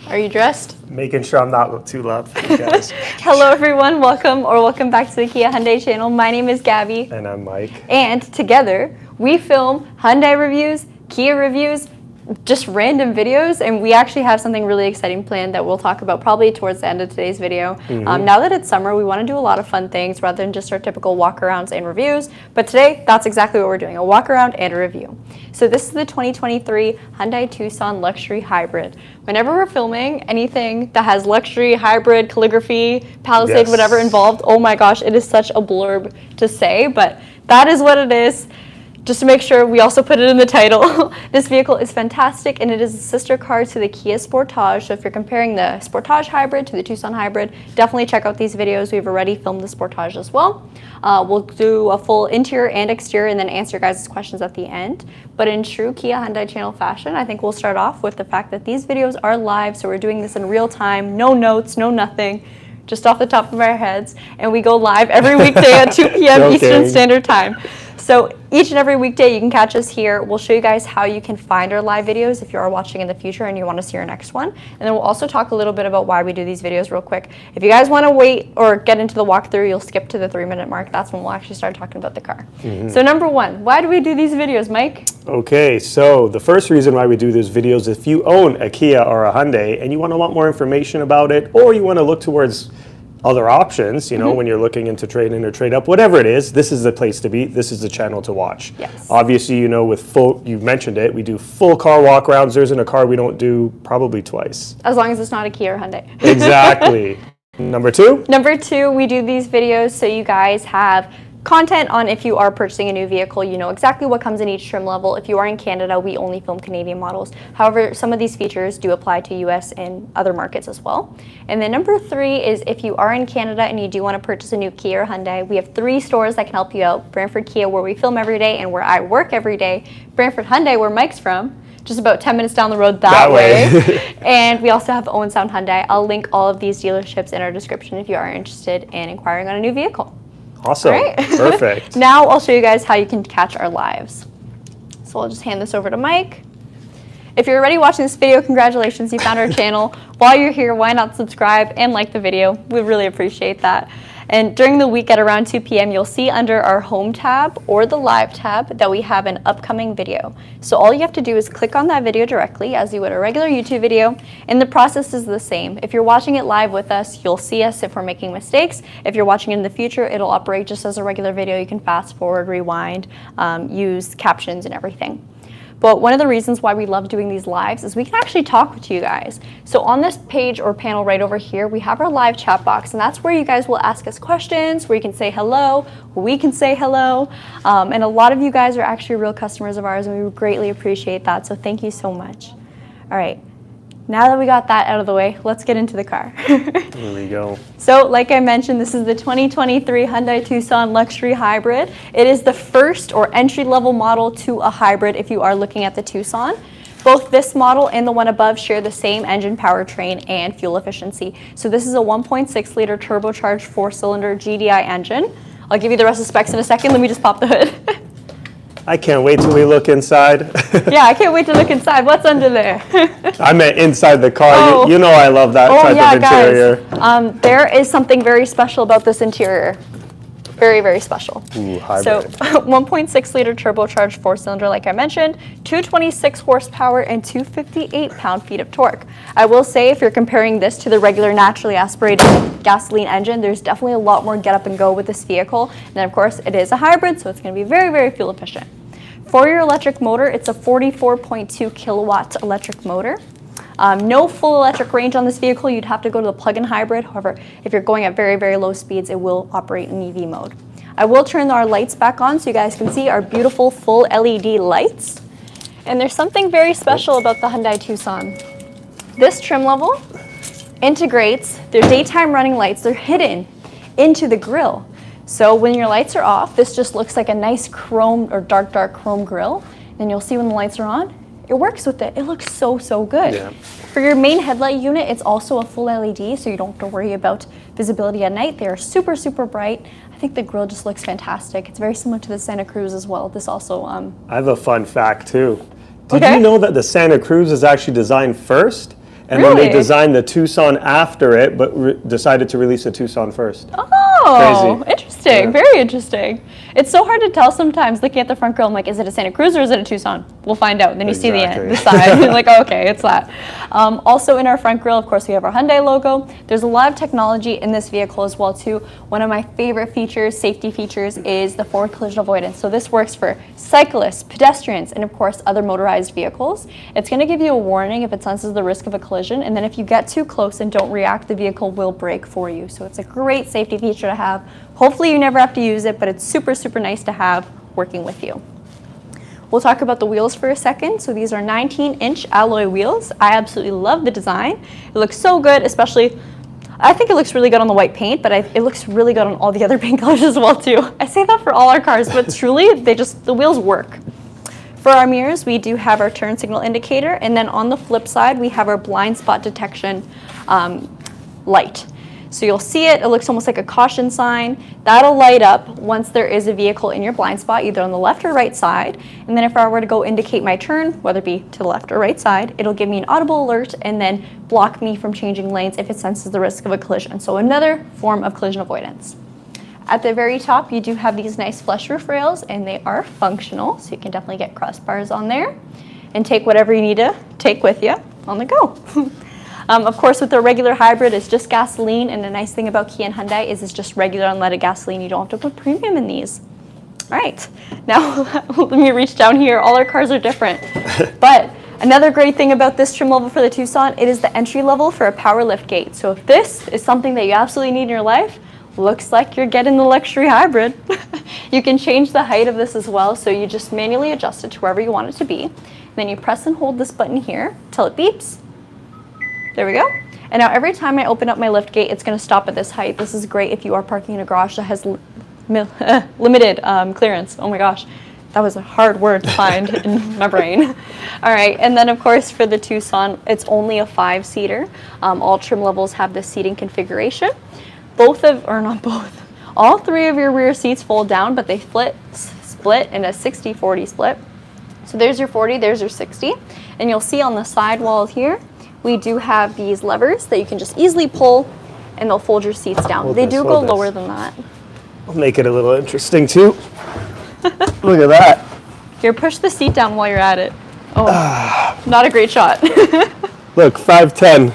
Are you dressed? Making sure I'm not too loud for you guys. Hello everyone, welcome back to the Kia Hyundai channel. My name is Gabi. And I'm Mike. And together, we film Hyundai reviews, Kia reviews, just random videos, and we actually have something really exciting planned that we'll talk about probably towards the end of today's video. Now that it's summer, we want to do a lot of fun things rather than just our typical walk-arounds and reviews, but today, that's exactly what we're doing, a walk-around and a review. So this is the 2023 Hyundai Tucson Luxury Hybrid. Whenever we're filming anything that has luxury, hybrid, calligraphy, Palisade, whatever involved, oh my gosh, it is such a blurb to say, but that is what it is. Just to make sure, we also put it in the title. This vehicle is fantastic, and it is a sister car to the Kia Sportage. So if you're comparing the Sportage Hybrid to the Tucson Hybrid, definitely check out these videos. We've already filmed the Sportage as well. We'll do a full interior and exterior and then answer your guys' questions at the end. But in true Kia Hyundai channel fashion, I think we'll start off with the fact that these videos are live, so we're doing this in real time, no notes, no nothing, just off the top of our heads. And we go live every weekday at 2 p.m. Eastern Standard Time. So each and every weekday you can catch us here. We'll show you guys how you can find our live videos if you are watching in the future and you want to see our next one. And then we'll also talk a little bit about why we do these videos real quick. If you guys want to wait or get into the walkthrough, you'll skip to the 3-minute mark. That's when we'll actually start talking about the car. So number one, why do we do these videos, Mike? Okay, so the first reason why we do these videos is if you own a Kia or a Hyundai and you want a lot more information about it, or you want to look towards other options, you know, when you're looking into trade in or trade up, whatever it is, this is the place to be. This is the channel to watch. Yes. Obviously, you know, with full, you've mentioned it, we do full car walk-arounds. There isn't a car we don't do probably twice. As long as it's not a Kia or Hyundai. Exactly. Number two? Number two, we do these videos so you guys have content on if you are purchasing a new vehicle, you know exactly what comes in each trim level. If you are in Canada, we only film Canadian models. However, some of these features do apply to US and other markets as well. And then number three is if you are in Canada and you do want to purchase a new Kia or Hyundai, we have 3 stores that can help you out. Brantford Kia, where we film every day and where I work every day. Brantford Hyundai, where Mike's from, just about 10 minutes down the road that way. And we also have Owen Sound Hyundai. I'll link all of these dealerships in our description if you are interested in inquiring on a new vehicle. Awesome. Right. Perfect. Now I'll show you guys how you can catch our lives. So I'll just hand this over to Mike. If you're already watching this video, congratulations, you found our channel. While you're here, why not subscribe and like the video? We really appreciate that. And during the week at around 2 p.m., you'll see under our home tab or the live tab that we have an upcoming video. So all you have to do is click on that video directly as you would a regular YouTube video, and the process is the same. If you're watching it live with us, you'll see us if we're making mistakes. If you're watching it in the future, it'll operate just as a regular video. You can fast forward, rewind, use captions and everything. But one of the reasons why we love doing these lives is we can actually talk to you guys. So on this page or panel right over here, we have our live chat box, and that's where you guys will ask us questions, where you can say hello, we can say hello. And a lot of you guys are actually real customers of ours, and we greatly appreciate that. So thank you so much. All right. Now that we got that out of the way, let's get into the car. Here we go. So like I mentioned, this is the 2023 Hyundai Tucson Luxury Hybrid. It is the first or entry-level model to a hybrid if you are looking at the Tucson. Both this model and the one above share the same engine powertrain and fuel efficiency. So this is a 1.6-liter turbocharged 4-cylinder GDI engine. I'll give you the rest of the specs in a second. Let me just pop the hood. I can't wait till we look inside. Yeah, I can't wait to look inside. What's under there? I meant inside the car. Oh. You know I love that type of interior. Guys, there is something very special about this interior. Very, very special. Ooh, hybrid. So 1.6-liter turbocharged 4-cylinder, like I mentioned, 226 horsepower and 258 pound-feet of torque. I will say if you're comparing this to the regular naturally aspirated gasoline engine, there's definitely a lot more get up and go with this vehicle. And then of course it is a hybrid, so it's going to be very, very fuel efficient. For your electric motor, it's a 44.2 kilowatt electric motor. No full electric range on this vehicle. You'd have to go to the plug-in hybrid. However, if you're going at very, very low speeds, it will operate in EV mode. I will turn our lights back on so you guys can see our beautiful full LED lights. And there's something very special about the Hyundai Tucson. This trim level integrates their daytime running lights. They're hidden into the grille. So when your lights are off, this just looks like a nice chrome or dark chrome grille. Then you'll see when the lights are on, it works with it. It looks so, so good. Yeah. For your main headlight unit, it's also a full LED, so you don't have to worry about visibility at night. They are super, super bright. I think the grille just looks fantastic. It's very similar to the Santa Cruz as well. This also... I have a fun fact too. Did you know that the Santa Cruz is actually designed first? And then they Really? designed the Tucson after it, but decided to release the Tucson first. Oh, Crazy. interesting. Yeah. Very interesting. It's so hard to tell sometimes looking at the front grille. I'm like, is it a Santa Cruz or is it a Tucson? We'll find out. And then you see the Exactly. side. You're like, oh, okay, it's that. Also in our front grille, of course, we have our Hyundai logo. There's a lot of technology in this vehicle as well, too. One of my favorite features, safety features, is the forward collision avoidance. So this works for cyclists, pedestrians, and of course, other motorized vehicles. It's going to give you a warning if it senses the risk of a collision. And then if you get too close and don't react, the vehicle will brake for you. So it's a great safety feature to have. Hopefully you never have to use it, but it's super, super nice to have working with you. We'll talk about the wheels for a second. So these are 19-inch alloy wheels. I absolutely love the design. It looks so good, especially, I think it looks really good on the white paint, but it looks really good on all the other paint colors as well too. I say that for all our cars, but truly, the wheels work. For our mirrors, we do have our turn signal indicator, and then on the flip side, we have our blind spot detection light. So you'll see it looks almost like a caution sign. That'll light up once there is a vehicle in your blind spot, either on the left or right side. And then if I were to go indicate my turn, whether it be to the left or right side, it'll give me an audible alert and then block me from changing lanes if it senses the risk of a collision. So another form of collision avoidance. At the very top, you do have these nice flush roof rails, and they are functional, so you can definitely get crossbars on there and take whatever you need to take with you on the go. Of course, with the regular hybrid, it's just gasoline, and the nice thing about Kia and Hyundai is it's just regular unleaded gasoline. You don't have to put premium in these. All right, now let me reach down here. All our cars are different, but another great thing about this trim level for the Tucson, it is the entry level for a power liftgate. So if this is something that you absolutely need in your life, looks like you're getting the luxury hybrid. You can change the height of this as well, so you just manually adjust it to wherever you want it to be. And then you press and hold this button here till it beeps. There we go. And now every time I open up my lift gate, it's going to stop at this height. This is great if you are parking in a garage that has limited clearance. Oh my gosh, that was a hard word to find in my brain. All right, and then of course for the Tucson, it's only a 5-seater. All trim levels have this seating configuration. All 3 of your rear seats fold down, but they split in a 60-40 split. So there's your 40, there's your 60. And you'll see on the side wall here, we do have these levers that you can just easily pull, and they'll fold your seats down. They do go lower than that. I'll make it a little interesting too. Look at that. Here, push the seat down while you're at it. Oh, not a great shot. Look, 5'10".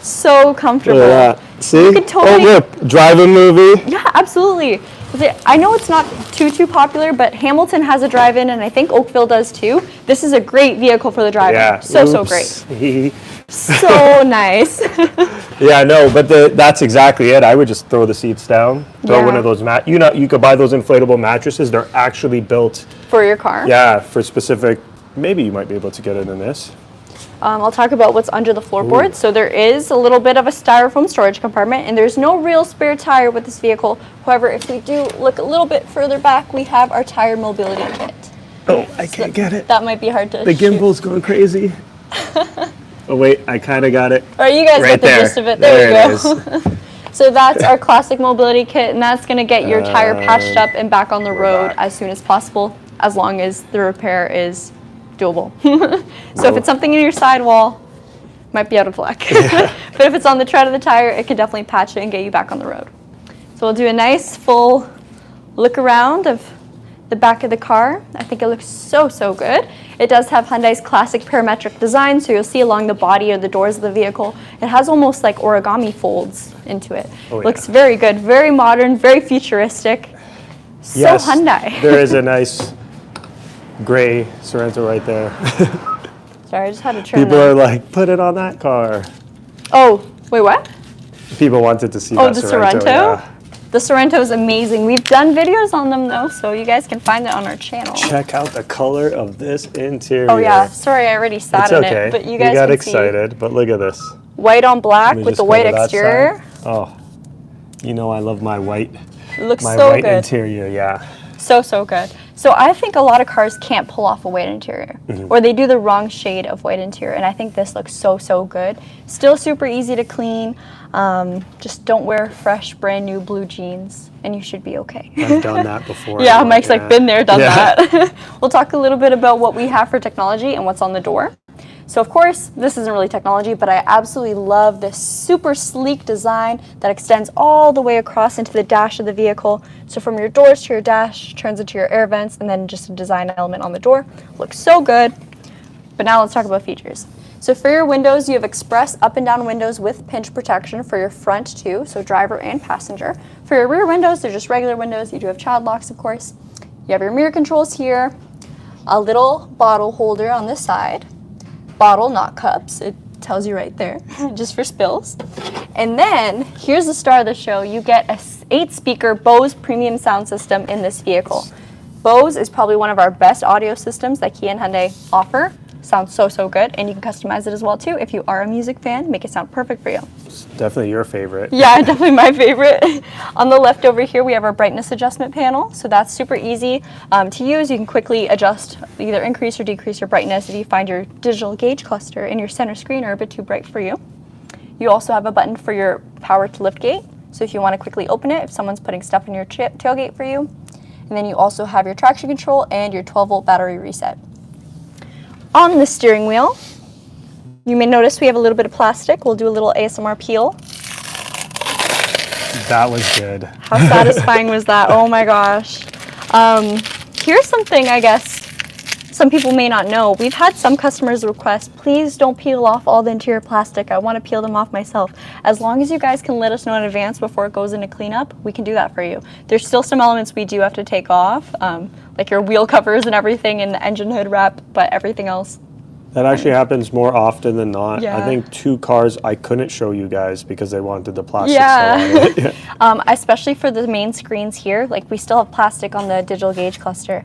So comfortable. Look at that. See? You could totally, look, drive-in movie. Yeah, absolutely. I know it's not too popular, but Hamilton has a drive-in, and I think Oakville does too. This is a great vehicle for the drive-in. Yeah. So great. So nice. Yeah, no, but that's exactly it. I would just throw the seats down, throw one of those you could buy those inflatable mattresses. They're actually built for your car. Yeah, for specific. Maybe you might be able to get it in this. I'll talk about what's under the floorboard. So there is a little bit of a styrofoam storage compartment, and there's no real spare tire with this vehicle. However, if we do look a little bit further back, we have our tire mobility kit. Oh, I can't get it. That might be hard to The gimbal's going crazy. Oh wait, I kind of got it. All right, you guys right get the there. gist of it. There we go. It is. So that's our classic mobility kit, and that's going to get your tire patched up and back on the road as soon as possible, as long as the repair is doable. So if it's something in your sidewall, might be out of luck. But if it's on the tread of the tire, it can definitely patch it and get you back on the road. So we'll do a nice full look around of the back of the car. I think it looks so good. It does have Hyundai's classic parametric design, so you'll see along the body or the doors of the vehicle, it has almost like origami folds into it. Oh, yeah. Looks very good, very modern, very futuristic. So Yes, Hyundai. There is a nice gray Sorento right there. Sorry, I just had to turn People that. are like, put it on that car. Oh, wait, what? People wanted to see Oh, that the Sorento. Sorento? Yeah. The Sorento is amazing. We've done videos on them though, so you guys can find it on our channel. Check out the color of this interior. Oh yeah, sorry I already sat It's in okay. it, but you guys got can excited, but look at this. see white on black Let me with just the go white to that exterior. side. Oh, you know I love my white. It looks My so white good. interior, yeah. So good. So I think a lot of cars can't pull off a white interior, or they do the wrong shade of white interior, and I think this looks so good. Still super easy to clean. Just don't wear fresh, brand new blue jeans, and you should be okay. I've done that before. Yeah, Mike's like been there, done Yeah. that. We'll talk a little bit about what we have for technology and what's on the door. So of course, this isn't really technology, but I absolutely love this super sleek design that extends all the way across into the dash of the vehicle. So from your doors to your dash, turns into your air vents, and then just a design element on the door. Looks so good. But now let's talk about features. So for your windows, you have express up and down windows with pinch protection for your front too, so driver and passenger. For your rear windows, they're just regular windows. You do have child locks, of course. You have your mirror controls here, a little bottle holder on this side. Bottle, not cups. It tells you right there, just for spills. And then, here's the star of the show. You get a 8-speaker Bose premium sound system in this vehicle. Bose is probably one of our best audio systems that Kia and Hyundai offer. Sounds so, so good, and you can customize it as well too. If you are a music fan, make it sound perfect for you. It's definitely your favorite. Yeah, definitely my favorite. On the left over here, we have our brightness adjustment panel. So that's super easy to use. You can quickly adjust, either increase or decrease your brightness if you find your digital gauge cluster in your center screen are a bit too bright for you. You also have a button for your power to lift gate. So if you want to quickly open it, if someone's putting stuff in your tailgate for you. And then you also have your traction control and your 12-volt battery reset. On the steering wheel, you may notice we have a little bit of plastic. We'll do a little ASMR peel. That was good. How satisfying was that? Oh my gosh. Here's something I guess some people may not know. We've had some customers request, please don't peel off all the interior plastic. I want to peel them off myself. As long as you guys can let us know in advance before it goes into cleanup, we can do that for you. There's still some elements we do have to take off, like your wheel covers and everything and the engine hood wrap, but everything else. That actually happens more often than not. Yeah. I think 2 cars I couldn't show you guys because they wanted the plastic still on it. Especially for the main screens here, like we still have plastic on the digital gauge cluster.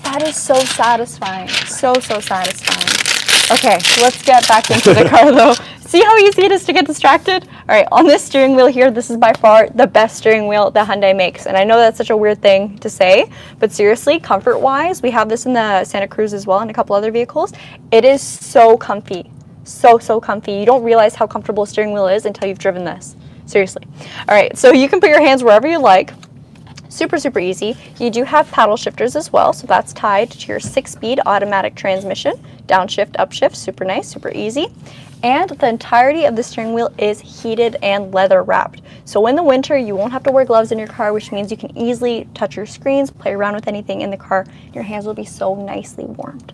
That is so satisfying. So, so satisfying. Okay, let's get back into the car though. See how easy it is to get distracted? All right, on this steering wheel here, this is by far the best steering wheel that Hyundai makes. And I know that's such a weird thing to say, but seriously, comfort-wise, we have this in the Santa Cruz as well and a couple other vehicles. It is so comfy. So, so comfy. You don't realize how comfortable a steering wheel is until you've driven this. Seriously. All right, so you can put your hands wherever you like. Super, super easy. You do have paddle shifters as well, so that's tied to your 6-speed automatic transmission. Downshift, upshift, super nice, super easy. And the entirety of the steering wheel is heated and leather wrapped. So in the winter, you won't have to wear gloves in your car, which means you can easily touch your screens, play around with anything in the car. Your hands will be so nicely warmed.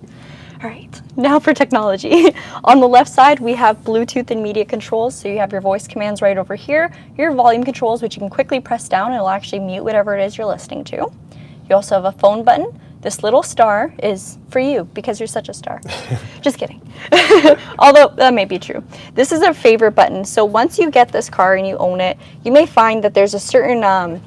All right, now for technology. On the left side, we have Bluetooth and media controls. So you have your voice commands right over here, your volume controls, which you can quickly press down and it'll actually mute whatever it is you're listening to. You also have a phone button. This little star is for you because you're such a star. Just kidding. Although that may be true. This is a favorite button. So once you get this car and you own it, you may find that there's a certain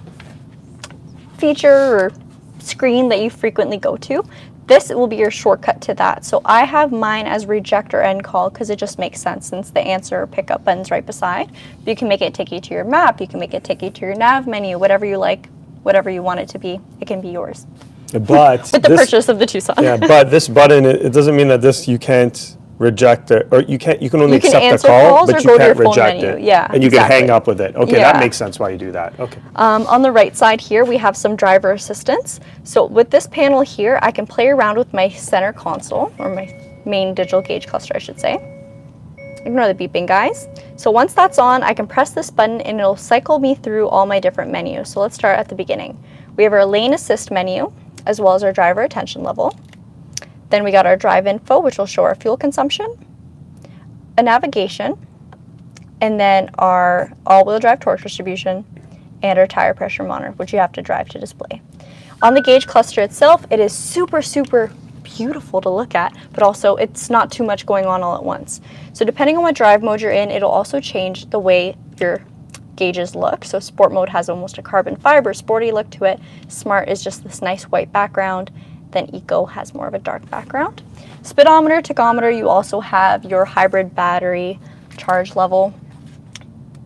feature or screen that you frequently go to. This will be your shortcut to that. So I have mine as reject or end call because it just makes sense since the answer or pickup button's right beside. You can make it take you to your map. You can make it take you to your nav menu, whatever you like, whatever you want it to be. It can be yours. But with the purchase of the Tucson. Yeah, but this button, it doesn't mean that you can't reject it, or you can only accept the call, but you can't reject it. Yeah, and you can hang up with it. Okay, that makes sense why you do that. Okay. On the right side here, we have some driver assistance. So with this panel here, I can play around with my center console, or my main digital gauge cluster, I should say. Ignore the beeping, guys. So once that's on, I can press this button and it'll cycle me through all my different menus. So let's start at the beginning. We have our lane assist menu, as well as our driver attention level. Then we got our drive info, which will show our fuel consumption, a navigation, and then our all-wheel drive torque distribution, and our tire pressure monitor, which you have to drive to display. On the gauge cluster itself, it is super, super beautiful to look at, but also it's not too much going on all at once. So depending on what drive mode you're in, it'll also change the way your gauges look. So sport mode has almost a carbon fiber sporty look to it. Smart is just this nice white background. Then eco has more of a dark background. Speedometer, tachometer, you also have your hybrid battery charge level,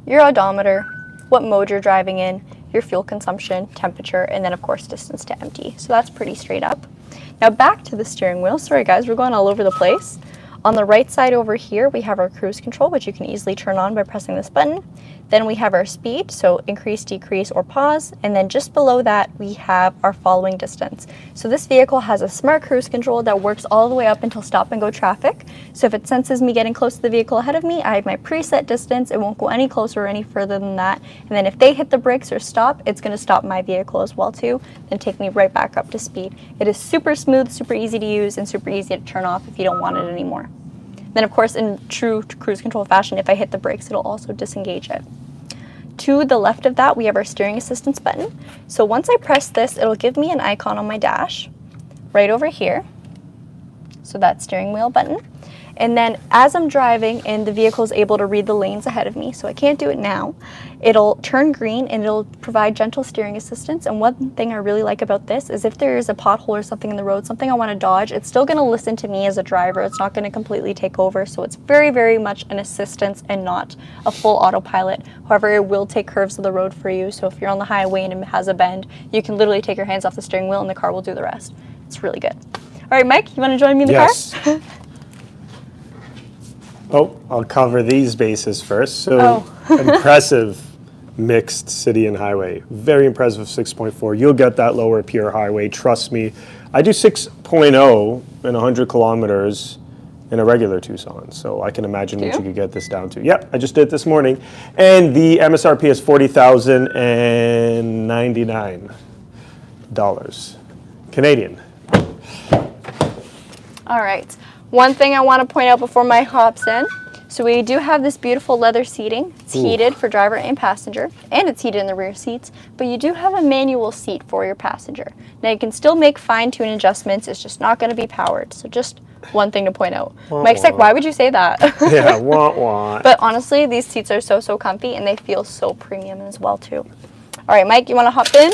your odometer, what mode you're driving in, your fuel consumption, temperature, and then of course distance to empty. So that's pretty straight up. Now back to the steering wheel. Sorry guys, we're going all over the place. On the right side over here, we have our cruise control, which you can easily turn on by pressing this button. Then we have our speed, so increase, decrease, or pause. And then just below that, we have our following distance. So this vehicle has a smart cruise control that works all the way up until stop and go traffic. So if it senses me getting close to the vehicle ahead of me, I have my preset distance. It won't go any closer or any further than that. And then if they hit the brakes or stop, it's going to stop my vehicle as well too, and take me right back up to speed. It is super smooth, super easy to use, and super easy to turn off if you don't want it anymore. Then of course, in true cruise control fashion, if I hit the brakes, it'll also disengage it. To the left of that, we have our steering assistance button. So once I press this, it'll give me an icon on my dash right over here. So that steering wheel button. And then as I'm driving and the vehicle is able to read the lanes ahead of me, so I can't do it now, it'll turn green and it'll provide gentle steering assistance. And one thing I really like about this is if there is a pothole or something in the road, something I want to dodge, it's still going to listen to me as a driver. It's not going to completely take over. So it's very, very much an assistance and not a full autopilot. However, it will take curves of the road for you. So if you're on the highway and it has a bend, you can literally take your hands off the steering wheel and the car will do the rest. It's really good. All right, Mike, you want to join me in the car? Oh, I'll cover these bases first. So impressive mixed city and highway. Very impressive 6.4. You'll get that lower pure highway, trust me. I do 6.0 in 100 kilometers in a regular Tucson, so I can imagine what you could get this down to. Yep, I just did it this morning. And the MSRP is $40,099 Canadian. All right. One thing I want to point out before Mike hops in, so we do have this beautiful leather seating. It's heated for driver and passenger, and it's heated in the rear seats, but you do have a manual seat for your passenger. Now you can still make fine-tune adjustments, it's just not going to be powered, so just one thing to point out. Mike's like, why would you say that? Yeah, wah. But honestly, these seats are so comfy, and they feel so premium as well too. All right, Mike, you want to hop in?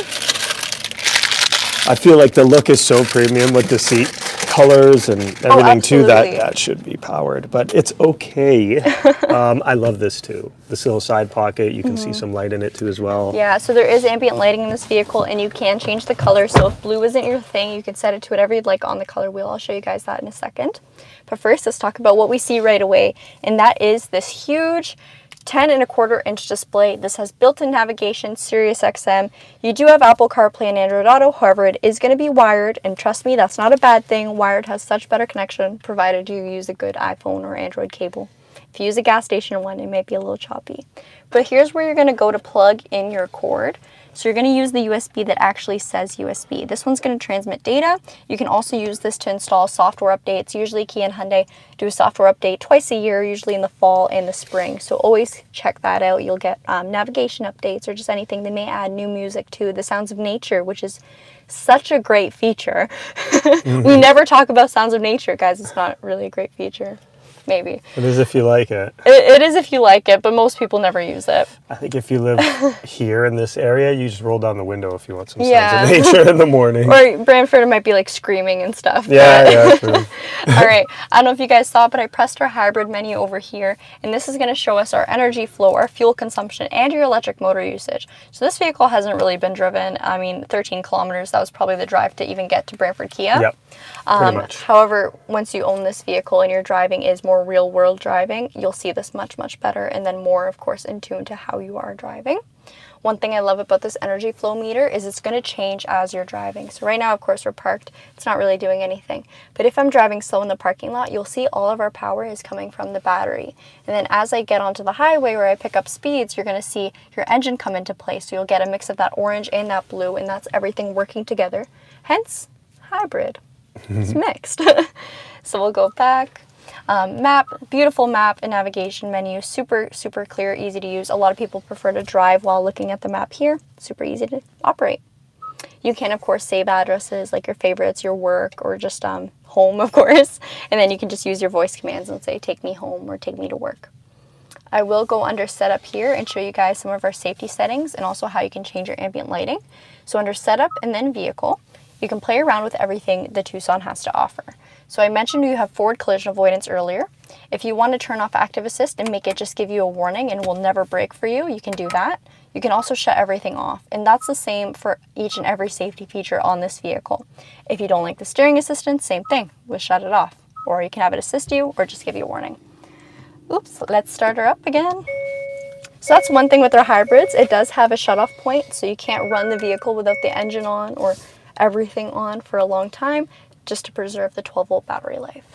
I feel like the look is so premium with the seat colors and everything too, that should be powered, but it's okay. I love this too. This little side pocket, you can see some light in it too as well. Yeah, so there is ambient lighting in this vehicle and you can change the color. So if blue isn't your thing, you can set it to whatever you'd like on the color wheel. I'll show you guys that in a second. But first, let's talk about what we see right away. And that is this huge 10.25-inch display. This has built-in navigation, Sirius XM. You do have Apple CarPlay and Android Auto, however, it is going to be wired, and trust me, that's not a bad thing. Wired has such better connection, provided you use a good iPhone or Android cable. If you use a gas station one, it might be a little choppy. But here's where you're going to go to plug in your cord. So you're going to use the USB that actually says USB. This one's going to transmit data. You can also use this to install software updates. Usually Kia and Hyundai do a software update twice a year, usually in the fall and the spring. So always check that out. You'll get navigation updates or just anything. They may add new music to the Sounds of Nature, which is such a great feature. We never talk about Sounds of Nature, guys. It's not really a great feature. Maybe. It is if you like it. It is if you like it, but most people never use it. I think if you live here in this area, you just roll down the window if you want some sounds of nature in the morning. Or Brantford might be like screaming and stuff. Yeah, true. All right. I don't know if you guys saw, but I pressed our hybrid menu over here, and this is going to show us our energy flow, our fuel consumption, and your electric motor usage. So this vehicle hasn't really been driven. I mean, 13 kilometers, that was probably the drive to even get to Brantford Kia. Yep. Pretty much. However, once you own this vehicle and your driving is more real world driving, you'll see this much better, and then more, of course, in tune to how you are driving. One thing I love about this energy flow meter is it's going to change as you're driving. So right now, of course, we're parked. It's not really doing anything. But if I'm driving slow in the parking lot, you'll see all of our power is coming from the battery. And then as I get onto the highway where I pick up speeds, you're going to see your engine come into play. So you'll get a mix of that orange and that blue, and that's everything working together. Hence, hybrid. It's mixed. So we'll go back. Map, beautiful map and navigation menu, super clear, easy to use. A lot of people prefer to drive while looking at the map here. Super easy to operate. You can, of course, save addresses like your favorites, your work, or just home, of course. And then you can just use your voice commands and say, take me home or take me to work. I will go under setup here and show you guys some of our safety settings and also how you can change your ambient lighting. So under setup and then vehicle, you can play around with everything the Tucson has to offer. So I mentioned you have forward collision avoidance earlier. If you want to turn off active assist and make it just give you a warning and will never brake for you, you can do that. You can also shut everything off, and that's the same for each and every safety feature on this vehicle. If you don't like the steering assistance, same thing, we'll shut it off. Or you can have it assist you or just give you a warning. Oops, let's start her up again. So that's one thing with our hybrids. It does have a shutoff point, so you can't run the vehicle without the engine on or everything on for a long time, just to preserve the 12-volt battery life.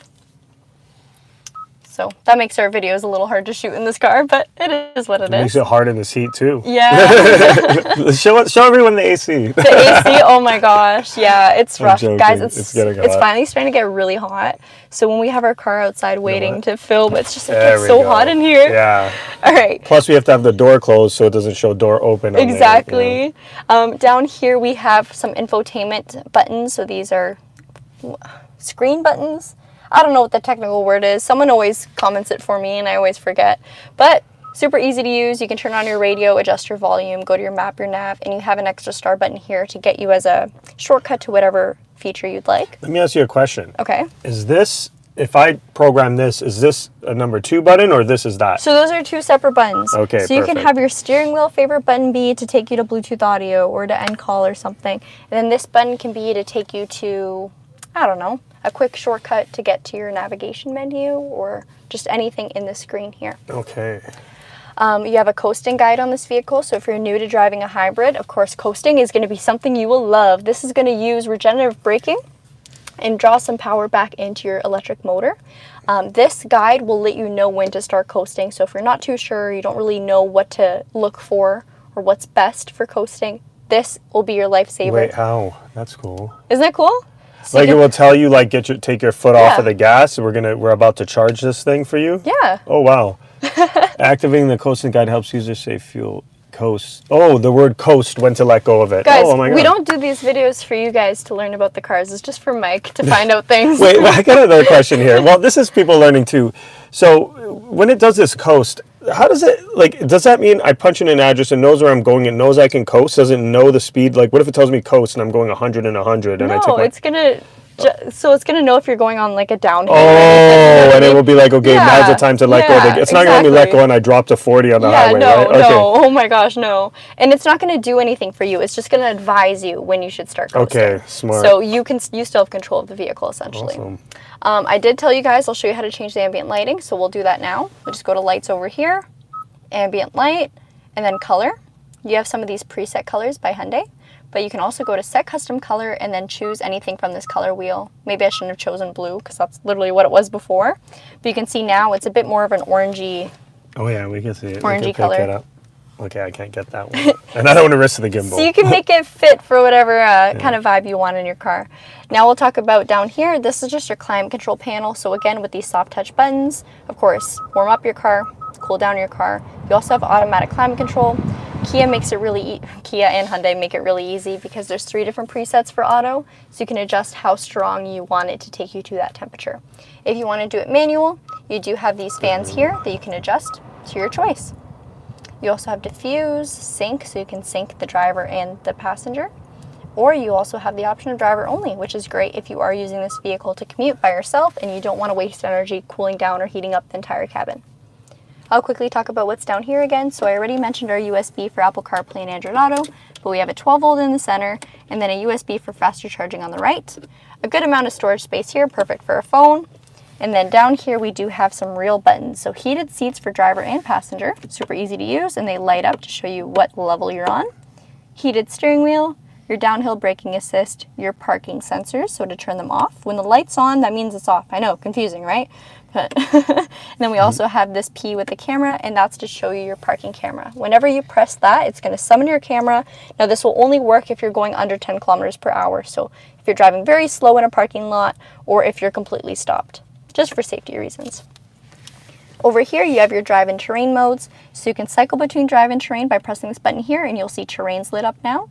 So that makes our videos a little hard to shoot in this car, but it is what it is. Makes it hard in this heat too. Yeah. show everyone the AC. The AC, oh my gosh, yeah, it's rough, joking. guys. It's getting it's hot. finally starting to get really hot. So when we have our car outside waiting to film, it's just There it's we so go. hot in here. Yeah. All right. Plus, we have to have the door closed so it doesn't show door open. On Exactly. Down here we have some infotainment buttons. So these are screen buttons. I don't know what the technical word is. Someone always comments it for me and I always forget. But super easy to use. You can turn on your radio, adjust your volume, go to your map, your nav, and you have an extra star button here to get you as a shortcut to whatever feature you'd like. Let me ask you a question. Okay. Is this, if I program this, is this a number 2 button or this is that? So those are 2 separate buttons. Okay, so you can perfect. have your steering wheel favorite button be to take you to Bluetooth audio or to end call or something. And then this button can be to take you to, I don't know, a quick shortcut to get to your navigation menu or just anything in the screen here. Okay. You have a coasting guide on this vehicle, so if you're new to driving a hybrid, of course coasting is going to be something you will love. This is going to use regenerative braking and draw some power back into your electric motor. This guide will let you know when to start coasting, so if you're not too sure, you don't really know what to look for or what's best for coasting, this will be your lifesaver. Wait, how? That's cool. Isn't that cool? So Like it will tell you, like, take your foot off Yeah. of the gas. We're about to charge this thing for you. Yeah. Oh wow. Activating the coasting guide helps users save fuel. Coast. Oh, the word coast, when to let go of it. Guys, oh my God. we don't do these videos for you guys to learn about the cars. It's just for Mike to find out things. Wait, I got another question here. Well, this is people learning too. So when it does this coast, how does it, like, does that mean I punch in an address and knows where I'm going and knows I can coast? Does it know the speed? Like, what if it tells me coast and I'm going 100 and 100 and I take No, my... it's gonna. So it's gonna know if you're going on like a downhill. Oh, or anything, and it will be like, okay, now's the Yeah, time to let go. yeah, It's not going to let me let exactly. go and I drop to 40 on the Yeah, highway, no, right? Okay. no. Oh my gosh, no. And it's not gonna do anything for you. It's just gonna advise you when you should start coasting. Okay, smart. So you still have control of the vehicle essentially. Awesome. I did tell you guys I'll show you how to change the ambient lighting, so we'll do that now. We'll just go to lights over here, ambient light, and then color. You have some of these preset colors by Hyundai. But you can also go to set custom color and then choose anything from this color wheel. Maybe I shouldn't have chosen blue because that's literally what it was before. But you can see now it's a bit more of an orangey. Oh yeah, we can see it. Orangey we can pick color. it up. Okay, I can't get that one. And I don't want to risk the gimbal. So you can make it fit for whatever kind of vibe you want in your car. Now we'll talk about down here. This is just your climate control panel. So again, with these soft touch buttons, of course, warm up your car, cool down your car. You also have automatic climate control. Kia makes it really Kia and Hyundai make it really easy because there's 3 different presets for auto, so you can adjust how strong you want it to take you to that temperature. If you want to do it manual, you do have these fans here that you can adjust to your choice. You also have diffuse, sync, so you can sync the driver and the passenger. Or you also have the option of driver only, which is great if you are using this vehicle to commute by yourself and you don't want to waste energy cooling down or heating up the entire cabin. I'll quickly talk about what's down here again. So I already mentioned our USB for Apple CarPlay and Android Auto, but we have a 12 volt in the center and then a USB for faster charging on the right. A good amount of storage space here, perfect for a phone. And then down here we do have some real buttons. So heated seats for driver and passenger, super easy to use, and they light up to show you what level you're on. Heated steering wheel, your downhill braking assist, your parking sensors, so to turn them off. When the light's on, that means it's off. I know, confusing, right? But and then we also have this P with the camera, and that's to show you your parking camera. Whenever you press that, it's going to summon your camera. Now this will only work if you're going under 10 kilometers per hour. So if you're driving very slow in a parking lot or if you're completely stopped, just for safety reasons. Over here you have your drive and terrain modes. So you can cycle between drive and terrain by pressing this button here, and you'll see terrain's lit up now.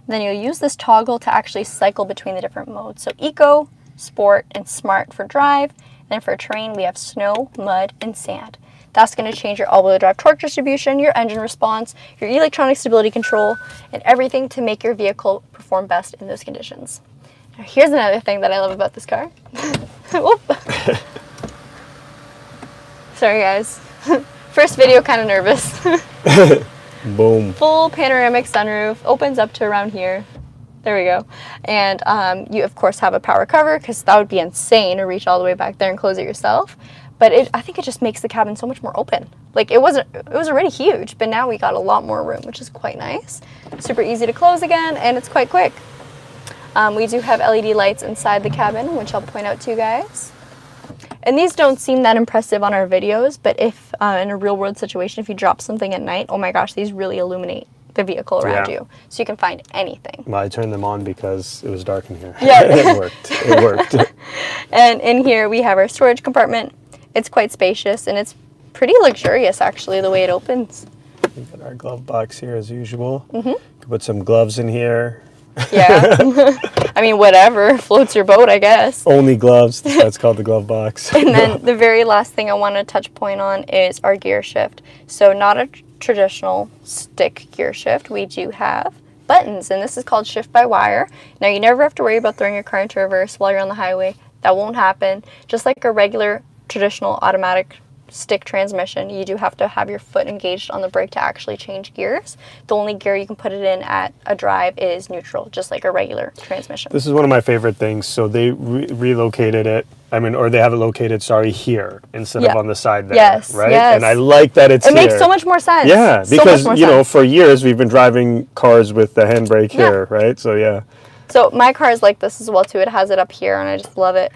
Then you'll use this toggle to actually cycle between the different modes. So eco, sport, and smart for drive. Then for terrain, we have snow, mud, and sand. That's going to change your all-wheel drive torque distribution, your engine response, your electronic stability control, and everything to make your vehicle perform best in those conditions. Now, here's another thing that I love about this car. Whoop. Sorry, guys. First video, kind of nervous. Boom. Full panoramic sunroof, opens up to around here. There we go. And you, of course, have a power cover because that would be insane to reach all the way back there and close it yourself. But I think it just makes the cabin so much more open. Like it was already huge, but now we got a lot more room, which is quite nice. Super easy to close again, and it's quite quick. We do have LED lights inside the cabin, which I'll point out to you guys. And these don't seem that impressive on our videos, but if in a real world situation, if you drop something at night, oh my gosh, these really illuminate the vehicle around you. So you can find anything. Well, I turned them on because it was dark in here. Yeah. It worked. It worked. And in here we have our storage compartment. It's quite spacious and it's pretty luxurious actually, the way it opens. We got our glove box here as usual. Could put some gloves in here. Yeah. I mean, whatever floats your boat, I guess. Only gloves. That's called the glove box. And then the very last thing I want to touch point on is our gear shift. So not a traditional stick gear shift. We do have buttons, and this is called shift by wire. Now you never have to worry about throwing your car into reverse while you're on the highway. That won't happen. Just like a regular traditional automatic stick transmission, you do have to have your foot engaged on the brake to actually change gears. The only gear you can put it in at a drive is neutral, just like a regular transmission. This is one of my favorite things. So they relocated it. I mean, or they have it located, here instead of on the side there. Yes, right? yes. And I like that it's It here. makes so much more sense. Yeah, So because, much more you know, sense. for years we've been driving cars with the handbrake here, right? So, yeah. So my car is like this as well too. It has it up here and I just love it.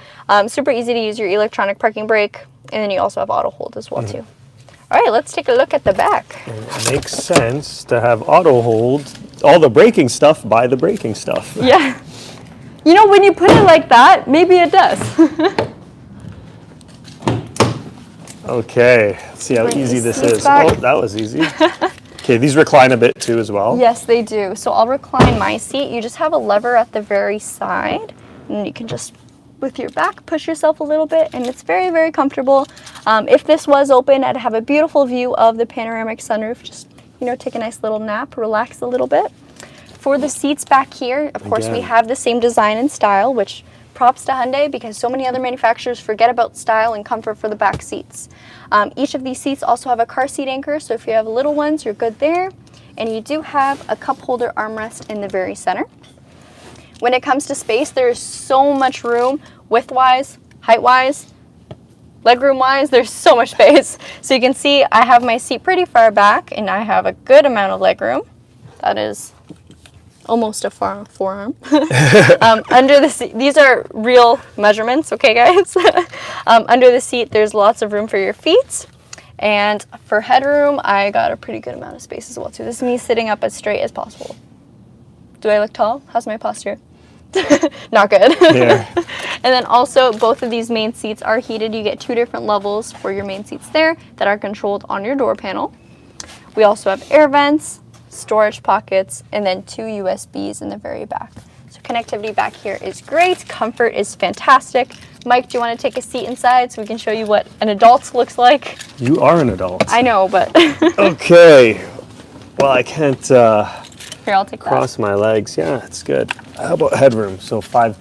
Super easy to use your electronic parking brake, and then you also have auto hold as well too. All right, let's take a look at the back. It makes sense to have auto hold, all the braking stuff by the braking stuff. Yeah. You know, when you put it like that, maybe it does. Okay, let's see how Bring easy the this seats is. back. Oh, that was easy. Okay, these recline a bit too as well. Yes, they do. So I'll recline my seat. You just have a lever at the very side, and you can just, with your back, push yourself a little bit, and it's very, very comfortable. If this was open, I'd have a beautiful view of the panoramic sunroof. Just, you know, take a nice little nap, relax a little bit. For the seats back here, of course, we have the same design and style, which props to Hyundai because so many other manufacturers forget about style and comfort for the back seats. Each of these seats also have a car seat anchor, so if you have little ones, you're good there. And you do have a cup holder armrest in the very center. When it comes to space, there's so much room, width-wise, height-wise, legroom-wise, there's so much space. So you can see I have my seat pretty far back, and I have a good amount of legroom. That is almost a forearm. Under the seat, these are real measurements, okay guys? Under the seat, there's lots of room for your feet. And for headroom, I got a pretty good amount of space as well too. This is me sitting up as straight as possible. Do I look tall? How's my posture? Not good. Yeah. And then also both of these main seats are heated. You get 2 different levels for your main seats there that are controlled on your door panel. We also have air vents, storage pockets, and then 2 USBs in the very back. So connectivity back here is great. Comfort is fantastic. Mike, do you want to take a seat inside so we can show you what an adult looks like? You are an adult. I know, but Okay. Well, I can't here, I'll take cross my legs. Yeah, it's good. How about headroom? So 5.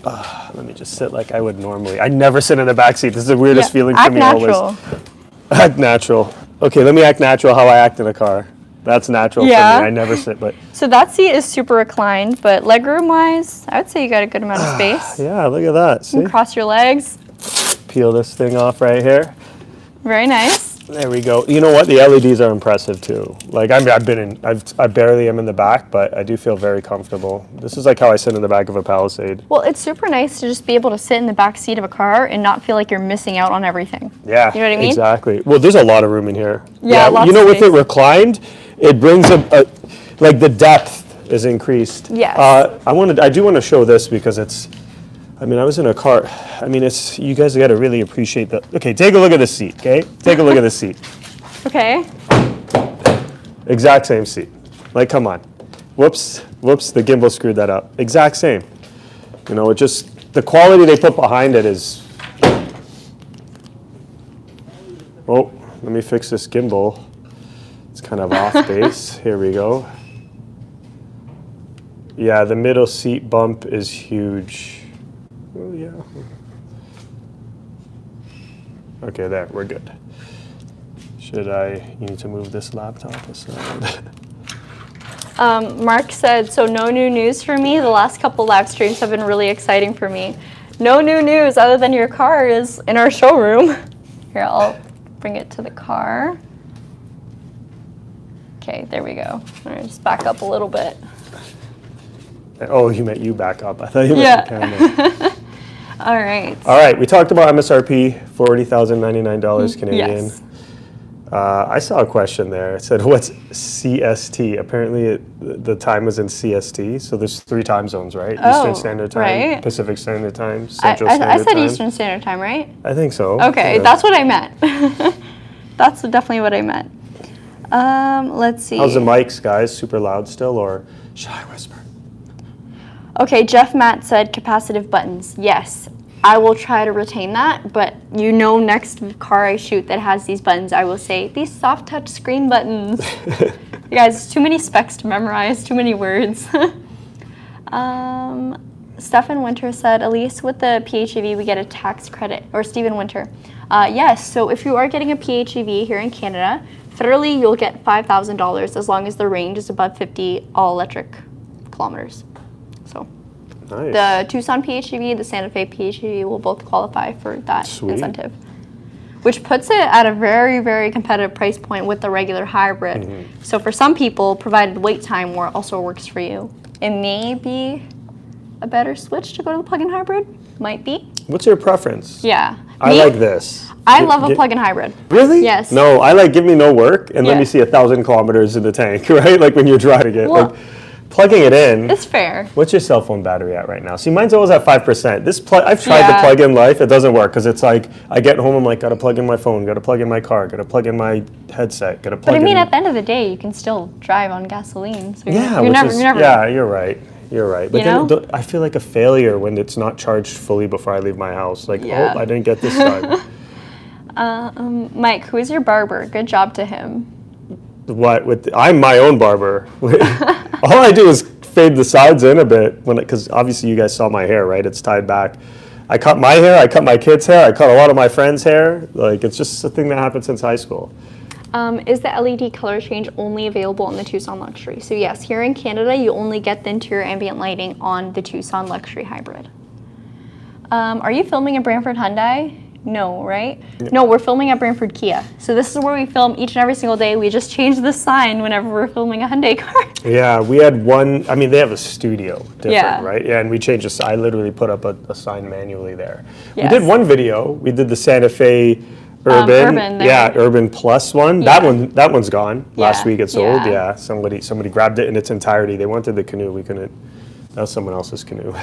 Let me just sit like I would normally. I never sit in the back seat. This is the weirdest feeling for act me natural. always. Act natural. Okay, let me act natural how I act in a car. That's natural for me. I never sit, but So that seat is super reclined, but legroom-wise, I would say you got a good amount of space. yeah, look at that. See? You can cross your legs. Peel this thing off right here. Very nice. There we go. You know what? The LEDs are impressive too. Like I barely am in the back, but I do feel very comfortable. This is like how I sit in the back of a Palisade. Well, it's super nice to just be able to sit in the back seat of a car and not feel like you're missing out on everything. Yeah, you know what I mean? Exactly. Well, there's a lot of room in here. Yeah, lots you know, of with it space. reclined, it brings like the depth is increased. Yes. I do want to show this because it's. I mean, I was in a car. I mean, it's you guys got to really appreciate the. Okay, take a look at the seat. Okay, take a look at the seat. Okay. Exact same seat. Like, come on. Whoops, the gimbal screwed that up. Exact same. You know, it just the quality they put behind it is. Oh, let me fix this gimbal. It's kind of off base. Here we go. Yeah, the middle seat bump is huge. Oh, yeah. Okay, there, we're good. You need to move this laptop aside. Mark said, so no new news for me. The last couple live streams have been really exciting for me. no new news other than your car is in our showroom. Here, I'll bring it to the car. Okay, there we go. All right, just back up a little bit. Oh, you meant you back up. I thought you meant the camera. All right. All right, we talked about MSRP, $40,099 Canadian. Yes. I saw a question there. It said, what's CST? Apparently the time was in CST, so there's 3 time zones, right? Eastern Standard Time, right. Pacific Standard Time, Central Standard I said Time. Eastern Standard Time, right? I think so. Okay, yeah. that's what I meant. That's definitely what I meant. Let's see. How's the mics, guys? Super loud still, or should I whisper? Okay, Jeff Matt said capacitive buttons. Yes, I will try to retain that, but next car I shoot that has these buttons, I will say, these soft touch screen buttons. You guys, too many specs to memorize, too many words. Stephen Winter said, at least with the PHEV, we get a tax credit. Or Stephen Winter. Yes, so if you are getting a PHEV here in Canada, federally you'll get $5,000 as long as the range is above 50 all-electric kilometers. So Nice. the Tucson PHEV, the Santa Fe PHEV will both qualify for that Sweet. incentive, which puts it at a very, very competitive price point with the regular hybrid. So for some people, provided wait time also works for you, it may be a better switch to go to the plug-in hybrid. Might be. What's your preference? Yeah. I like this. I love a plug-in hybrid. Really? Yes. No, I like give me no work and let Yeah. me see 1,000 kilometers in the tank, right? Like when you're driving it. Well, like plugging it in. It's fair. What's your cell phone battery at right now? See, mine's always at 5%. I've tried the Yeah. plug-in life. It doesn't work because it's like I get home, I'm like, gotta plug in my phone, gotta plug in my car, gotta plug in my headset, gotta plug But I mean, in. at the end of the day, you can still drive on gasoline. So Yeah, you're never. yeah, you're right. You're right. But You then know? I feel like a failure when it's not charged fully before I leave my house. Like, Yeah. oh, I didn't get this done. Mike, who is your barber? Good job to him. I'm my own barber. All I do is fade the sides in a bit because obviously you guys saw my hair, right? It's tied back. I cut my hair, I cut my kids' hair, I cut a lot of my friends' hair. Like, it's just a thing that happened since high school. Is the LED color change only available in the Tucson Luxury? So yes, here in Canada, you only get the interior ambient lighting on the Tucson Luxury Hybrid. Are you filming at Brantford Hyundai? No, right? Yeah. No, we're filming at Brantford Kia. So this is where we film each and every single day. We just change the sign whenever we're filming a Hyundai car. Yeah, we had one, I mean, they have a studio different, Yeah. right? Yeah, and we changed the sign. I literally put up a sign manually there. Yes. We did one video. We did the Santa Fe Urban. Urban Plus one. Yeah. That one's gone. Last Yeah. week it sold. Yeah. Yeah, somebody grabbed it in its entirety. They wanted the canoe. We couldn't. That was someone else's canoe.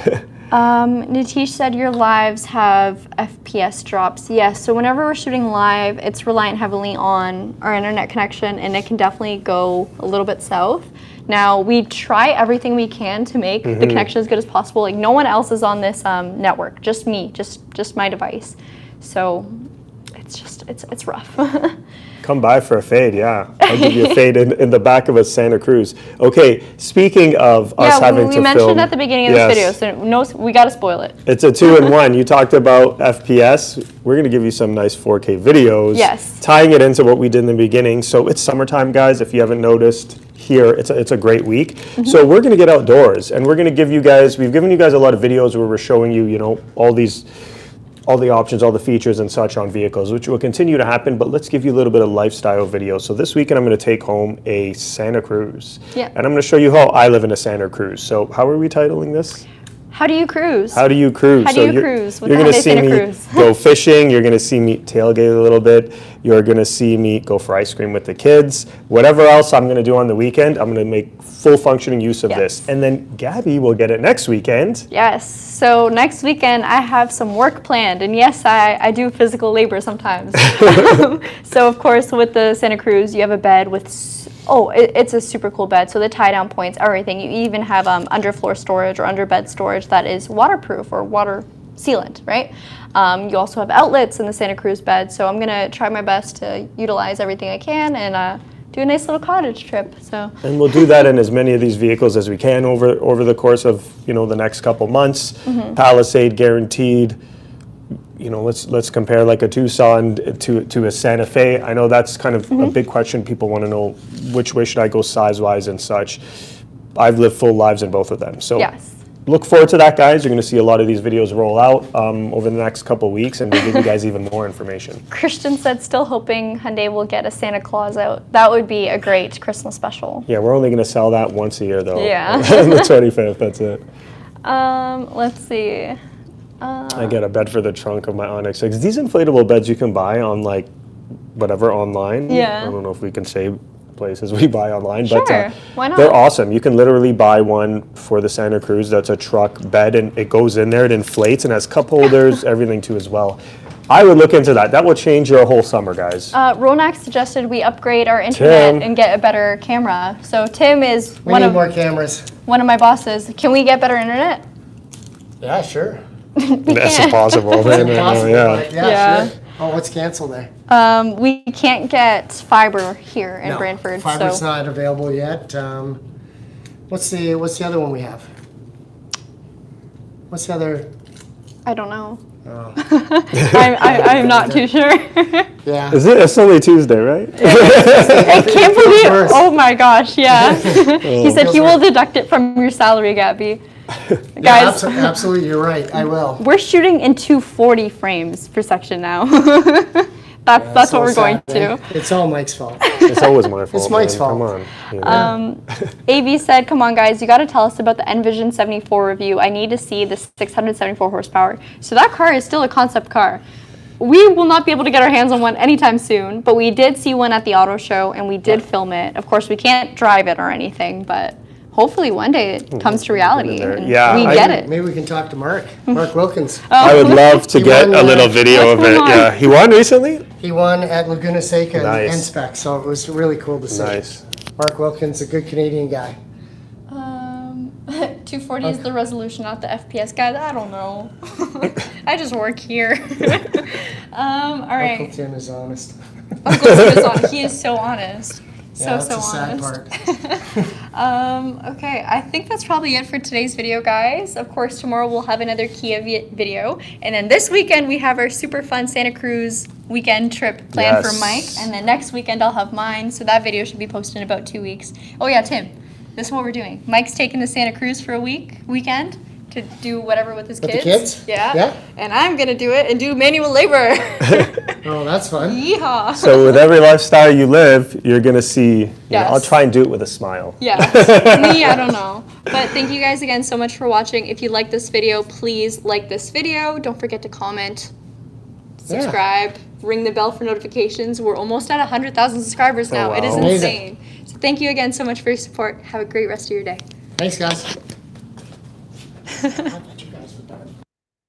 Nitish said your lives have FPS drops. Yes, so whenever we're shooting live, it's reliant heavily on our internet connection, and it can definitely go a little bit south. Now, we try everything we can to make the connection as good as possible. Like, no one else is on this network, just me, just my device. So it's rough. Come by for a fade, yeah. I'll give you a fade in the back of a Santa Cruz. Okay, speaking of us having to film. We mentioned at the beginning of this video, so no, we got to spoil it. It's a 2-in-1. You talked about FPS. We're going to give you some nice 4K videos. Yes. Tying it into what we did in the beginning. So it's summertime, guys, if you haven't noticed. Here, it's a great week. So we're going to get outdoors, and we're going to give you guys, we've given you guys a lot of videos where we're showing you, all the options, all the features and such on vehicles, which will continue to happen, but let's give you a little bit of lifestyle video. So this weekend I'm going to take home a Santa Cruz. Yeah. And I'm going to show you how I live in a Santa Cruz. So how are we titling this? How do you cruise? How do you cruise? How do you cruise with you're the going to Hyundai see Santa me Cruz? go fishing. You're going to see me tailgate a little bit. You're going to see me go for ice cream with the kids. Whatever else I'm going to do on the weekend, I'm going to make full functioning use of this. And then Gabi will get it next weekend. Yes. So next weekend I have some work planned, and yes, I do physical labor sometimes. So of course with the Santa Cruz, you have a bed with. It's a super cool bed. So the tie-down points, everything. You even have underfloor storage or underbed storage that is waterproof or water sealant, right? You also have outlets in the Santa Cruz bed. So I'm gonna try my best to utilize everything I can and do a nice little cottage trip. So. And we'll do that in as many of these vehicles as we can over the course of the next couple months. Palisade guaranteed. Let's compare like a Tucson to a Santa Fe. I know that's kind of a big question. People want to know which way should I go size-wise and such. I've lived full lives in both of them. So yes. look forward to that, guys. You're going to see a lot of these videos roll out over the next couple weeks, and we'll give you guys even more information. Christian said, still hoping Hyundai will get a Santa Claus out. That would be a great Christmas special. Yeah, we're only going to sell that once a year, though. Yeah. On the 25th, that's it. Let's see. I get a bed for the trunk of my Onyx 6. These inflatable beds you can buy on, like, whatever, online. Yeah. I don't know if we can say places we buy online, Sure, but why not? they're awesome. You can literally buy one for the Santa Cruz that's a truck bed, and it goes in there, it inflates, and has cup holders, everything too as well. I would look into that. That will change your whole summer, guys. Ronak suggested we upgrade our internet and get a better camera. So Tim is We need more cameras. one of my bosses. Can we get better internet? Yeah, sure. That's impossible. It's impossible, Yeah. but yeah, sure. Oh, what's canceled there? We can't get fiber here in Brantford. Fiber's so not available yet. What's the other one we have? What's the other? I don't know. Oh. I'm not too sure. Yeah. Is it? It's only Tuesday, right? I can't believe. worse. Oh my gosh! Yeah. He said he will deduct it from your salary, Gabby. Yeah, Guys, absolutely, you're right. I will. we're shooting in 240 frames per section now. That's So what we're going sad, eh? to. It's all Mike's fault. It's always my fault. It's Mike's man. fault. Come on. You know? AV said, come on guys, you got to tell us about the Envision 74 review. I need to see the 674 horsepower. So that car is still a concept car. We will not be able to get our hands on one anytime soon, but we did see one at the auto show and we did film it. Of course, we can't drive it or anything, but hopefully one day it comes to reality and Yeah, we get it. Maybe we can talk to Mark Wilkins. I would love to He get won, a little video of What's it. going on? Yeah, he won recently. He won at Laguna Seca Nice. and NSPEC, so it was really cool to see. Nice. Mark Wilkins, a good Canadian guy. 240 is the resolution, not the FPS. Guys, I don't know. I just work here. All Uncle right. Tim is honest. Uncle Tim is on. He is so honest. Yeah, that's so the sad honest. part. Okay, I think that's probably it for today's video, guys. Of course, tomorrow we'll have another Kia video. And then this weekend we have our super fun Santa Cruz weekend trip planned for Yes. Mike. And then next weekend I'll have mine. So that video should be posted in about 2 weeks. Oh yeah, Tim, this is what we're doing. Mike's taking the Santa Cruz for a weekend to do whatever with his With the kids. kids? Yeah. Yeah. And I'm going to do it and do manual labor. Oh, that's fun. Yeehaw. So with every lifestyle you live, you're gonna see. Yes. I'll try and do it with a smile. Yeah, me, I don't know. But thank you guys again so much for watching. If you like this video, please like this video. Don't forget to comment, subscribe, ring the bell for notifications. We're almost at 100,000 subscribers now. It is wow. insane. So thank you again so much for your support. Have a great rest of your day. Thanks, guys.